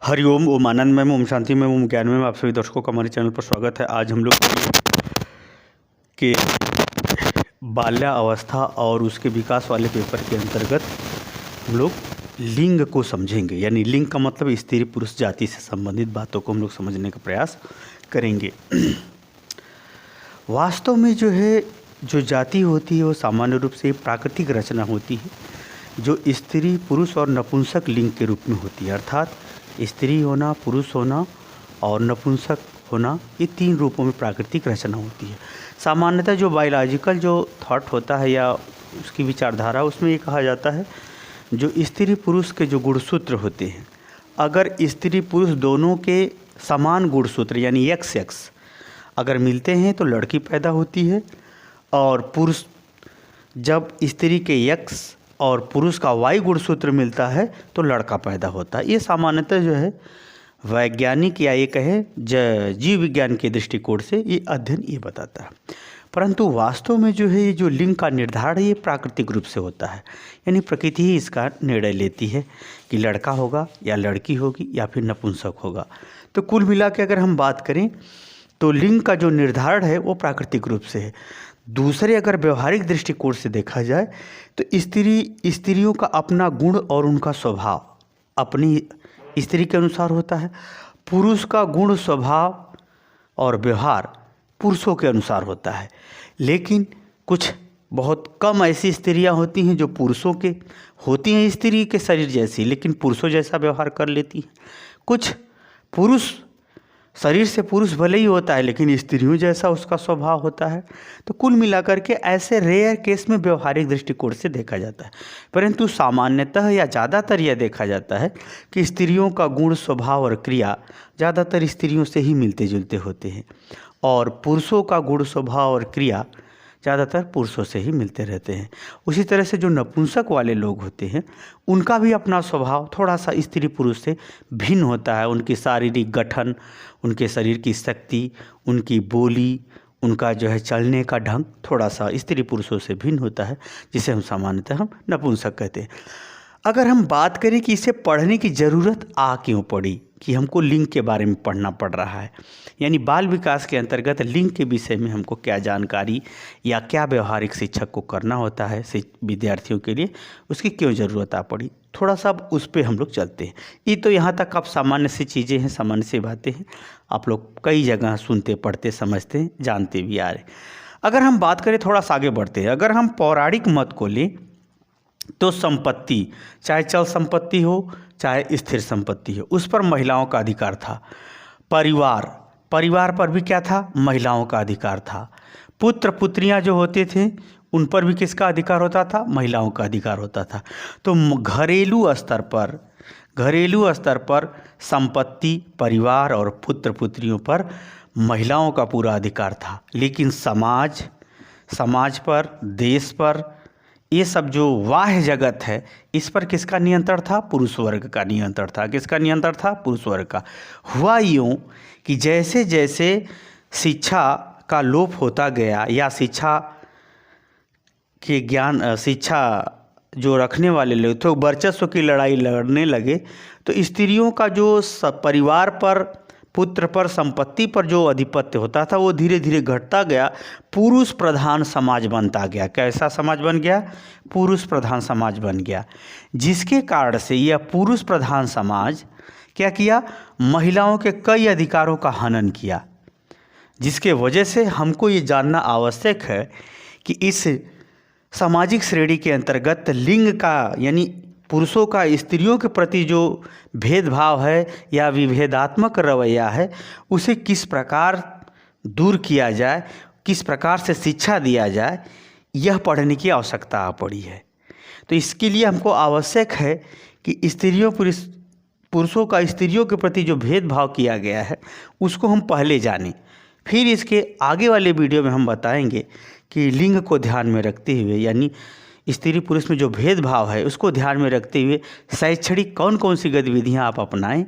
हरिओम, ओम आनंद में ओम शांति में ओम ज्ञान में आप सभी दर्शकों का हमारे चैनल पर स्वागत है। आज हम लोग के बाल्यावस्था और उसके विकास वाले पेपर के अंतर्गत हम लोग लिंग को समझेंगे। यानी लिंग का मतलब स्त्री पुरुष जाति से संबंधित बातों को हम लोग समझने का प्रयास करेंगे। वास्तव में जो जाति होती है वो सामान्य रूप से प्राकृतिक रचना होती है जो स्त्री पुरुष और नपुंसक लिंग के रूप में होती है। अर्थात स्त्री होना, पुरुष होना और नपुंसक होना, ये तीन रूपों में प्राकृतिक रचना होती है। सामान्यतः जो बायोलॉजिकल जो थॉट होता है या उसकी विचारधारा, उसमें ये कहा जाता है जो स्त्री पुरुष के जो गुणसूत्र होते हैं, अगर स्त्री पुरुष दोनों के समान गुणसूत्र यानी एक्स अगर मिलते हैं तो लड़की पैदा होती है, और पुरुष जब स्त्री के एक्स और पुरुष का वाई गुणसूत्र मिलता है तो लड़का पैदा होता है। ये सामान्यतः वैज्ञानिक या ये कहे जीव विज्ञान के दृष्टिकोण से ये अध्ययन ये बताता है। परंतु वास्तव में ये जो लिंग का निर्धारण है ये प्राकृतिक रूप से होता है। यानी प्रकृति ही इसका निर्णय लेती है कि लड़का होगा या लड़की होगी या फिर नपुंसक होगा। तो कुल मिला के अगर हम बात करें तो लिंग का जो निर्धारण है वो प्राकृतिक रूप से है। दूसरे अगर व्यवहारिक दृष्टिकोण से देखा जाए तो स्त्रियों का अपना गुण और उनका स्वभाव अपनी स्त्री के अनुसार होता है। पुरुष का गुण, स्वभाव और व्यवहार पुरुषों के अनुसार होता है। लेकिन कुछ बहुत कम ऐसी स्त्रियां होती हैं जो पुरुषों के होती हैं, स्त्री के शरीर जैसी, लेकिन पुरुषों जैसा व्यवहार कर लेती हैं। कुछ पुरुष शरीर से पुरुष भले ही होता है लेकिन स्त्रियों जैसा उसका स्वभाव होता है। तो कुल मिलाकर के ऐसे रेयर केस में व्यवहारिक दृष्टिकोण से देखा जाता है। परंतु सामान्यतः या ज़्यादातर यह देखा जाता है कि स्त्रियों का गुण, स्वभाव और क्रिया ज़्यादातर स्त्रियों से ही मिलते जुलते होते हैं, और पुरुषों का गुण, स्वभाव और क्रिया ज़्यादातर पुरुषों से ही मिलते रहते हैं। उसी तरह से जो नपुंसक वाले लोग होते हैं उनका भी अपना स्वभाव थोड़ा सा स्त्री पुरुष से भिन्न होता है। उनकी शारीरिक गठन, उनके शरीर की शक्ति, उनकी बोली, उनका चलने का ढंग थोड़ा सा स्त्री पुरुषों से भिन्न होता है, जिसे हम सामान्यतः हम नपुंसक कहते हैं। अगर हम बात करें कि इसे पढ़ने की ज़रूरत क्यों पड़ी, कि हमको लिंग के बारे में पढ़ना पड़ रहा है, यानी बाल विकास के अंतर्गत लिंग के विषय में हमको क्या जानकारी या क्या व्यवहारिक शिक्षक को करना होता है विद्यार्थियों के लिए, उसकी क्यों ज़रूरत पड़ी, थोड़ा सा अब उस पर हम लोग चलते हैं। ये तो यहाँ तक अब सामान्य सी चीज़ें हैं, सामान्य सी बातें हैं, आप लोग कई जगह सुनते, पढ़ते, समझते हैं, जानते भी आ रहे। अगर हम बात करें, थोड़ा सा आगे बढ़ते हैं, अगर हम पौराणिक मत को लें तो संपत्ति, चाहे चल संपत्ति हो चाहे स्थिर संपत्ति हो, उस पर महिलाओं का अधिकार था। परिवार पर भी क्या था, महिलाओं का अधिकार था। पुत्र पुत्रियां जो होते थे उन पर भी किसका अधिकार होता था, महिलाओं का अधिकार होता था। तो घरेलू स्तर पर संपत्ति, परिवार और पुत्र पुत्रियों पर महिलाओं का पूरा अधिकार था। लेकिन समाज पर, देश पर, ये सब जो बाह्य जगत है, इस पर किसका नियंत्रण था, पुरुष वर्ग का नियंत्रण था। किसका नियंत्रण था, पुरुष वर्ग का। हुआ यूँ कि जैसे जैसे शिक्षा का लोप होता गया या शिक्षा जो रखने वाले लोग थे वो वर्चस्व की लड़ाई लड़ने लगे, तो स्त्रियों का जो परिवार पर, पुत्र पर, संपत्ति पर जो आधिपत्य होता था वो धीरे धीरे घटता गया। पुरुष प्रधान समाज बनता गया। कैसा समाज बन गया, पुरुष प्रधान समाज बन गया। जिसके कारण से यह पुरुष प्रधान समाज क्या किया, महिलाओं के कई अधिकारों का हनन किया। जिसके वजह से हमको ये जानना आवश्यक है कि इस सामाजिक श्रेणी के अंतर्गत लिंग का, यानी पुरुषों का स्त्रियों के प्रति जो भेदभाव है या विभेदात्मक रवैया है, उसे किस प्रकार दूर किया जाए, किस प्रकार से शिक्षा दिया जाए, यह पढ़ने की आवश्यकता पड़ी है। तो इसके लिए हमको आवश्यक है कि पुरुषों का स्त्रियों के प्रति जो भेदभाव किया गया है उसको हम पहले जानें। फिर इसके आगे वाले वीडियो में हम बताएंगे कि लिंग को ध्यान में रखते हुए, यानी स्त्री पुरुष में जो भेदभाव है उसको ध्यान में रखते हुए शैक्षणिक कौन कौन सी गतिविधियां आप अपनाएं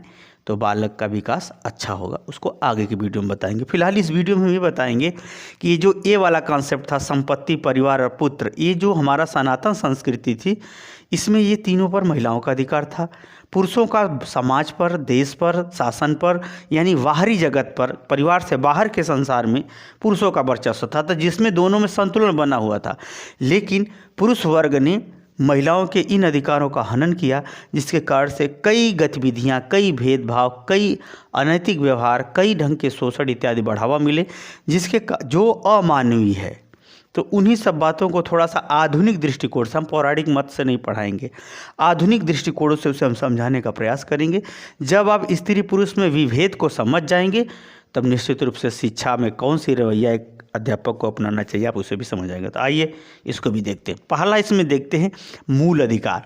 तो बालक का विकास अच्छा होगा। उसको आगे की वीडियो में बताएंगे। फिलहाल इस वीडियो में ये बताएंगे कि ये जो ए वाला कॉन्सेप्ट था, संपत्ति, परिवार और पुत्र, ये जो हमारा सनातन संस्कृति थी, इसमें ये तीनों पर महिलाओं का अधिकार था। पुरुषों का समाज पर, देश पर, शासन पर, यानी बाहरी जगत पर, परिवार से बाहर के संसार में पुरुषों का वर्चस्व था, तो जिसमें दोनों में संतुलन बना हुआ था। लेकिन पुरुष वर्ग ने महिलाओं के इन अधिकारों का हनन किया, जिसके कारण से कई गतिविधियां, कई भेदभाव, कई अनैतिक व्यवहार, कई ढंग के शोषण इत्यादि बढ़ावा मिले, जो अमानवीय है। तो उन्हीं सब बातों को थोड़ा सा आधुनिक दृष्टिकोण से, हम पौराणिक मत से नहीं पढ़ाएंगे, आधुनिक दृष्टिकोणों से उसे हम समझाने का प्रयास करेंगे। जब आप स्त्री पुरुष में विभेद को समझ जाएंगे, तब निश्चित रूप से शिक्षा में कौन सी रवैया एक अध्यापक को अपनाना चाहिए, आप उसे भी समझ आएंगे। तो आइए इसको भी देखते हैं। पहला इसमें देखते हैं मूल अधिकार।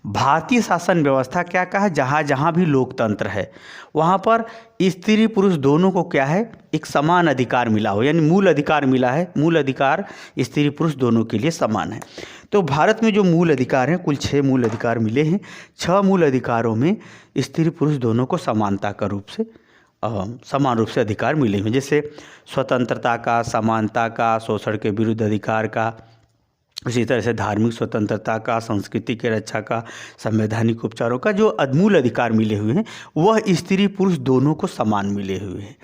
भारतीय शासन व्यवस्था क्या कहा, जहाँ जहाँ भी लोकतंत्र है वहाँ पर स्त्री पुरुष दोनों को क्या है, एक समान अधिकार मिला हो, यानी मूल अधिकार मिला है। मूल अधिकार स्त्री पुरुष दोनों के लिए समान है। तो भारत में जो मूल अधिकार हैं, कुल 6 मूल अधिकार मिले हैं। 6 मूल अधिकारों में स्त्री पुरुष दोनों को समानता का रूप से समान रूप से अधिकार मिले हैं। जैसे स्वतंत्रता का, समानता का, शोषण के विरुद्ध अधिकार का, उसी तरह से धार्मिक स्वतंत्रता का, संस्कृति के रक्षा का, संवैधानिक उपचारों का जो मूल अधिकार मिले हुए हैं, वह स्त्री पुरुष दोनों को समान मिले हुए हैं।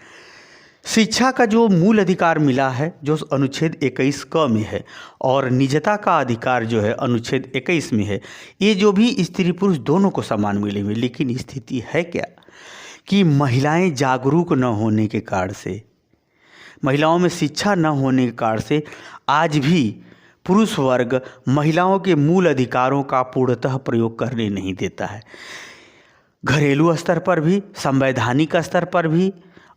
शिक्षा का जो मूल अधिकार मिला है, जो अनुच्छेद 21 क में है, और निजता का अधिकार जो है अनुच्छेद 21 में है, ये जो भी स्त्री पुरुष दोनों को समान मिले हुए। लेकिन स्थिति है क्या कि महिलाएं जागरूक न होने के कारण से, महिलाओं में शिक्षा न होने के कारण से आज भी पुरुष वर्ग महिलाओं के मूल अधिकारों का पूर्णतः प्रयोग करने नहीं देता है। घरेलू स्तर पर भी, संवैधानिक स्तर पर भी,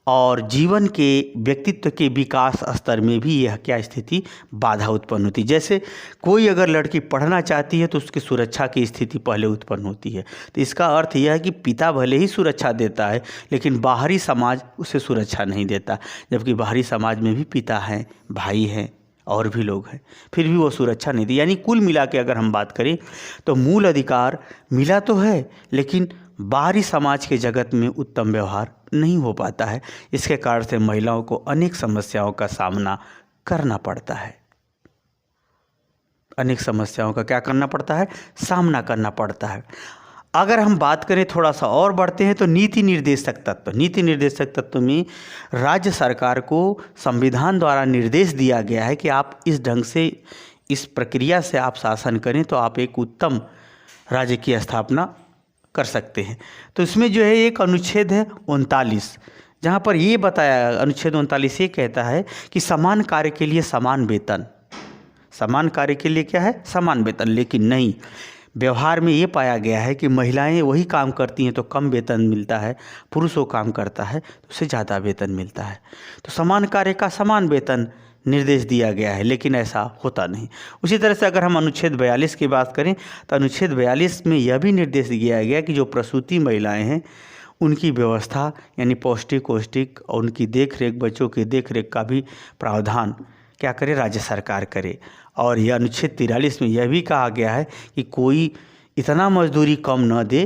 और जीवन के व्यक्तित्व के विकास स्तर में भी यह क्या स्थिति, बाधा उत्पन्न होती है। जैसे कोई अगर लड़की पढ़ना चाहती है तो उसकी सुरक्षा की स्थिति पहले उत्पन्न होती है। तो इसका अर्थ यह है कि पिता भले ही सुरक्षा देता है, लेकिन बाहरी समाज उसे सुरक्षा नहीं देता, जबकि बाहरी समाज में भी पिता हैं, भाई हैं और भी लोग हैं, फिर भी वो सुरक्षा नहीं दी। यानी कुल मिला के अगर हम बात करें तो मूल अधिकार मिला तो है, लेकिन बाहरी समाज के जगत में उत्तम व्यवहार नहीं हो पाता है। इसके कारण से महिलाओं को अनेक समस्याओं का सामना करना पड़ता है। अनेक समस्याओं का क्या करना पड़ता है, सामना करना पड़ता है। अगर हम बात करें, थोड़ा सा और बढ़ते हैं, तो नीति निर्देशक तत्व। नीति निर्देशक तत्व में राज्य सरकार को संविधान द्वारा निर्देश दिया गया है कि आप इस ढंग से, इस प्रक्रिया से आप शासन करें तो आप एक उत्तम राज्य की स्थापना कर सकते हैं। तो इसमें जो है एक अनुच्छेद है 39, जहाँ पर ये बताया, अनुच्छेद 39 ये कहता है कि समान कार्य के लिए समान वेतन। समान कार्य के लिए क्या है, समान वेतन। लेकिन नहीं, व्यवहार में ये पाया गया है कि महिलाएं वही काम करती हैं तो कम वेतन मिलता है, पुरुष वो काम करता है तो उससे ज़्यादा वेतन मिलता है। तो समान कार्य का समान वेतन निर्देश दिया गया है, लेकिन ऐसा होता नहीं। उसी तरह से अगर हम अनुच्छेद 42 की बात करें तो अनुच्छेद 42 में यह भी निर्देश दिया गया कि जो प्रसूति महिलाएं हैं उनकी व्यवस्था, यानी पौष्टिक और उनकी देखरेख, बच्चों की देखरेख का भी प्रावधान क्या करे, राज्य सरकार करे। और यह अनुच्छेद 43 में यह भी कहा गया है कि कोई इतना मजदूरी कम न दे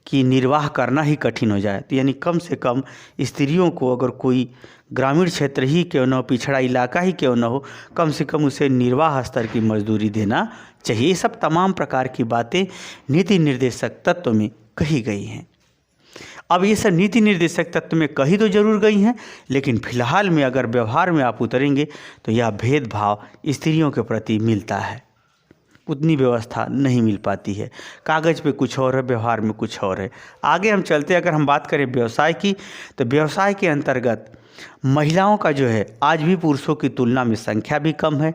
कि निर्वाह करना ही कठिन हो जाए। तो यानी कम से कम स्त्रियों को, अगर कोई ग्रामीण क्षेत्र ही क्यों न हो, पिछड़ा इलाका ही क्यों न हो, कम से कम उसे निर्वाह स्तर की मजदूरी देना चाहिए। ये सब तमाम प्रकार की बातें नीति निर्देशक तत्व में कही गई हैं। अब ये सब नीति निर्देशक तत्व में कही तो जरूर गई हैं, लेकिन फिलहाल में अगर व्यवहार में आप उतरेंगे तो यह भेदभाव स्त्रियों के प्रति मिलता है, उतनी व्यवस्था नहीं मिल पाती है। कागज़ पे कुछ और है, व्यवहार में कुछ और है। आगे हम चलते, अगर हम बात करें व्यवसाय की, तो व्यवसाय के अंतर्गत महिलाओं का जो है आज भी पुरुषों की तुलना में संख्या भी कम है,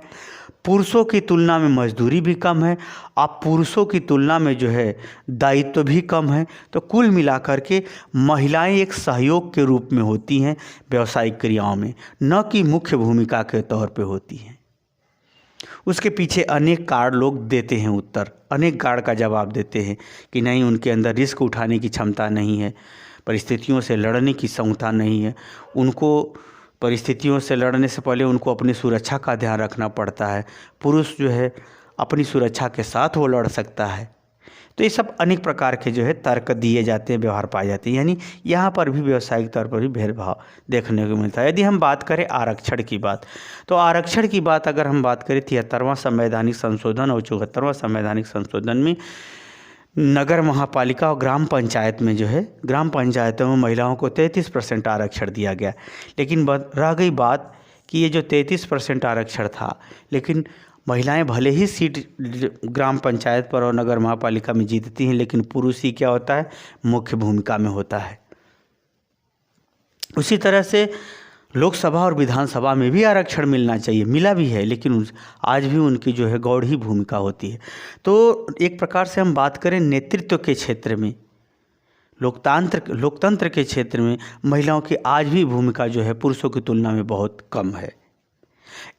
पुरुषों की तुलना में मजदूरी भी कम है, अब पुरुषों की तुलना में जो है दायित्व भी कम है। तो कुल मिलाकर के महिलाएं एक सहयोग के रूप में होती हैं व्यावसायिक क्रियाओं में, न कि मुख्य भूमिका के तौर पे होती हैं। उसके पीछे अनेक कारण लोग देते हैं उत्तर, अनेक कारण का जवाब देते हैं कि नहीं, उनके अंदर रिस्क उठाने की क्षमता नहीं है, परिस्थितियों से लड़ने की क्षमता नहीं है, उनको परिस्थितियों से लड़ने से पहले उनको अपनी सुरक्षा का ध्यान रखना पड़ता है। पुरुष जो है अपनी सुरक्षा के साथ वो लड़ सकता है, तो ये सब अनेक प्रकार के जो है तर्क दिए जाते हैं, व्यवहार पाए जाते हैं, यानी यहाँ पर भी व्यावसायिक तौर पर भी भेदभाव देखने को मिलता है। यदि हम बात करें आरक्षण की बात, तो आरक्षण की बात अगर हम बात करें 73वां संवैधानिक संशोधन और 74वां संवैधानिक संशोधन में नगर महापालिका और ग्राम पंचायत में जो है, ग्राम पंचायतों में महिलाओं को 33% आरक्षण दिया गया। लेकिन रह गई बात कि ये जो 33% आरक्षण था, लेकिन महिलाएं भले ही सीट ग्राम पंचायत पर और नगर महापालिका में जीतती हैं, लेकिन पुरुष ही क्या होता है, मुख्य भूमिका में होता है। उसी तरह से लोकसभा और विधानसभा में भी आरक्षण मिलना चाहिए, मिला भी है, लेकिन आज भी उनकी जो है गौड़ ही भूमिका होती है। तो एक प्रकार से हम बात करें नेतृत्व के क्षेत्र में, लोकतंत्र के क्षेत्र में महिलाओं की आज भी भूमिका जो है पुरुषों की तुलना में बहुत कम है,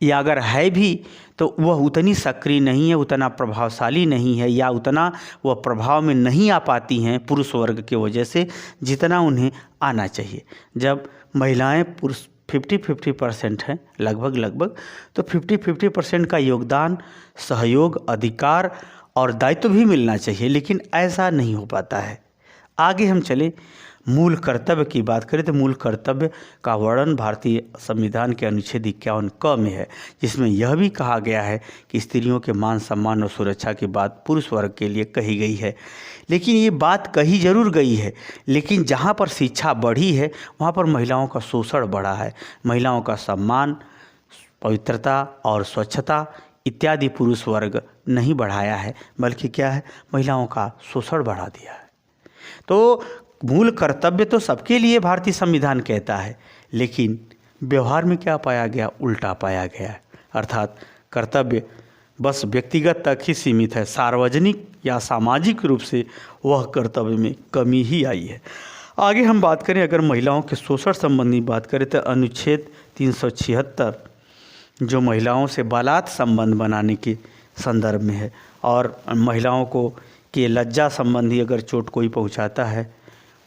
या अगर है भी तो वह उतनी सक्रिय नहीं है, उतना प्रभावशाली नहीं है, या उतना वह प्रभाव में नहीं आ पाती हैं पुरुष वर्ग की वजह से जितना उन्हें आना चाहिए। जब महिलाएं पुरुष 50-50% है लगभग, तो 50-50% का योगदान, सहयोग, अधिकार और दायित्व भी मिलना चाहिए, लेकिन ऐसा नहीं हो पाता है। आगे हम चले, मूल कर्तव्य की बात करें तो मूल कर्तव्य का वर्णन भारतीय संविधान के अनुच्छेद 51 क में है, जिसमें यह भी कहा गया है कि स्त्रियों के मान, सम्मान और सुरक्षा की बात पुरुष वर्ग के लिए कही गई है। लेकिन ये बात कही जरूर गई है, लेकिन जहाँ पर शिक्षा बढ़ी है वहाँ पर महिलाओं का शोषण बढ़ा है। महिलाओं का सम्मान, पवित्रता और स्वच्छता इत्यादि पुरुष वर्ग नहीं बढ़ाया है, बल्कि क्या है, महिलाओं का शोषण बढ़ा दिया है। तो मूल कर्तव्य तो सबके लिए भारतीय संविधान कहता है, लेकिन व्यवहार में क्या पाया गया, उल्टा पाया गया है। अर्थात कर्तव्य बस व्यक्तिगत तक ही सीमित है, सार्वजनिक या सामाजिक रूप से वह कर्तव्य में कमी ही आई है। आगे हम बात करें, अगर महिलाओं के शोषण संबंधी बात करें तो अनुच्छेद 376 जो महिलाओं से बालात संबंध बनाने के संदर्भ में है, और महिलाओं को के लज्जा संबंधी अगर चोट कोई पहुंचाता है,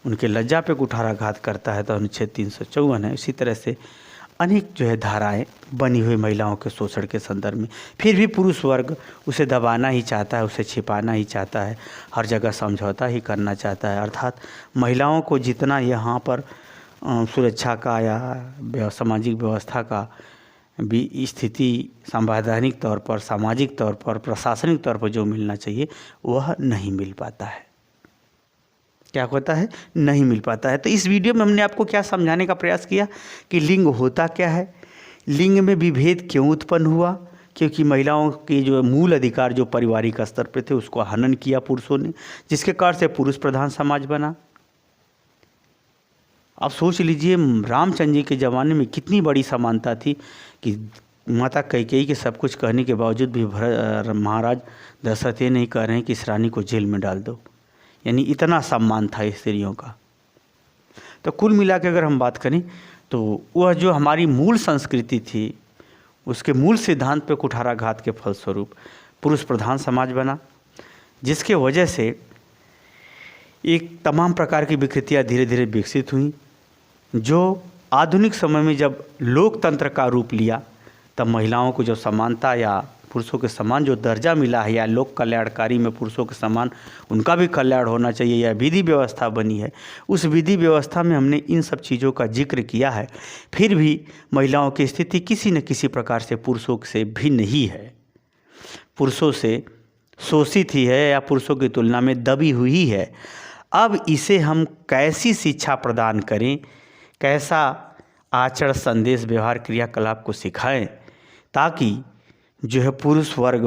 उनके लज्जा पे कुठाराघात करता है, तो अनुच्छेद 354 है। इसी तरह से अनेक जो है धाराएं बनी हुई महिलाओं के शोषण के संदर्भ में। फिर भी पुरुष वर्ग उसे दबाना ही चाहता है, उसे छिपाना ही चाहता है, हर जगह समझौता ही करना चाहता है। अर्थात महिलाओं को जितना यहाँ पर सुरक्षा का या सामाजिक व्यवस्था का भी स्थिति संवैधानिक तौर पर, सामाजिक तौर पर, प्रशासनिक तौर पर जो मिलना चाहिए वह नहीं मिल पाता है। क्या होता है, नहीं मिल पाता है। तो इस वीडियो में हमने आपको क्या समझाने का प्रयास किया कि लिंग होता क्या है, लिंग में विभेद क्यों उत्पन्न हुआ, क्योंकि महिलाओं के जो मूल अधिकार जो पारिवारिक स्तर पर थे उसको हनन किया पुरुषों ने, जिसके कारण से पुरुष प्रधान समाज बना। आप सोच लीजिए, रामचंद्र जी के ज़माने में कितनी बड़ी समानता थी कि माता कैकेयी के सब कुछ कहने के बावजूद भी महाराज दशरथ ये नहीं कह रहे हैं कि इस रानी को जेल में डाल दो, यानी इतना सम्मान था स्त्रियों का। तो कुल मिला के अगर हम बात करें तो वह जो हमारी मूल संस्कृति थी, उसके मूल सिद्धांत पे कुठाराघात के फलस्वरूप पुरुष प्रधान समाज बना, जिसके वजह से एक तमाम प्रकार की विकृतियाँ धीरे धीरे विकसित हुई, जो आधुनिक समय में जब लोकतंत्र का रूप लिया तब महिलाओं को जो समानता या पुरुषों के समान जो दर्जा मिला है, या लोक कल्याणकारी में पुरुषों के समान उनका भी कल्याण होना चाहिए, या विधि व्यवस्था बनी है, उस विधि व्यवस्था में हमने इन सब चीज़ों का जिक्र किया है। फिर भी महिलाओं की स्थिति किसी न किसी प्रकार से पुरुषों से भिन्न ही है, पुरुषों से शोषित ही है, या पुरुषों की तुलना में दबी हुई है। अब इसे हम कैसी शिक्षा प्रदान करें, कैसा आचरण, संदेश, व्यवहार, क्रियाकलाप को सिखाएं, ताकि जो है पुरुष वर्ग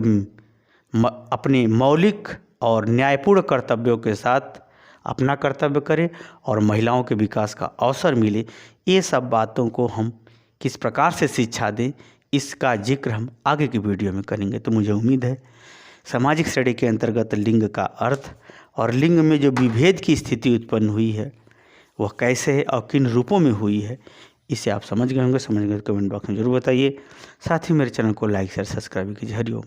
अपने मौलिक और न्यायपूर्ण कर्तव्यों के साथ अपना कर्तव्य करे और महिलाओं के विकास का अवसर मिले। ये सब बातों को हम किस प्रकार से शिक्षा दें, इसका जिक्र हम आगे की वीडियो में करेंगे। तो मुझे उम्मीद है सामाजिक स्टडी के अंतर्गत लिंग का अर्थ और लिंग में जो विभेद की स्थिति उत्पन्न हुई है वह कैसे है और किन रूपों में हुई है, इसे आप समझ गए होंगे। समझ गए तो कमेंट बॉक्स में जरूर बताइए। साथ ही मेरे चैनल को लाइक शेयर सब्सक्राइब कीजिए। हरिओम।